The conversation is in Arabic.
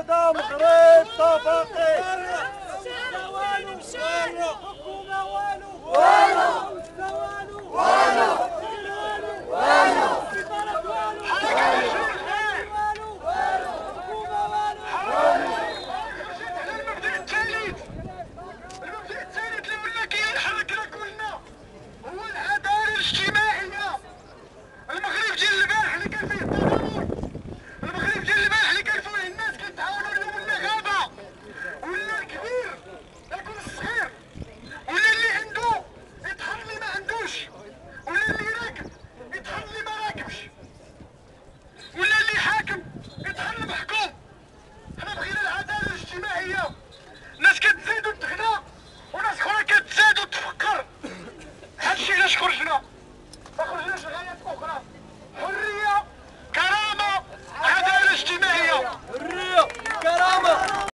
هذا مغرب طبقي. حكومة والو والو والو والو المبدأ الثالث اللي ولا كينحرك لك ولنا هو العدالة الاجتماعية. المغرب ديال البارح اللي كان فيه التضامن، المغرب ديال البارح اللي كان فيه الناس كيتعاونوا اليوم ولا غابة، ولا الكبير ياكل الصغير، ولا اللي عنده يطحن اللي ما عندوش، ولا اللي راكب يطحن اللي ما راكبش، ولا اللي حاكم يطحن المحكوم. حنا بغينا العدالة الاجتماعية، ناس كتزيد وتغنى وناس اخرى كتزاد وتفقر. هادشي علاش خرجنا.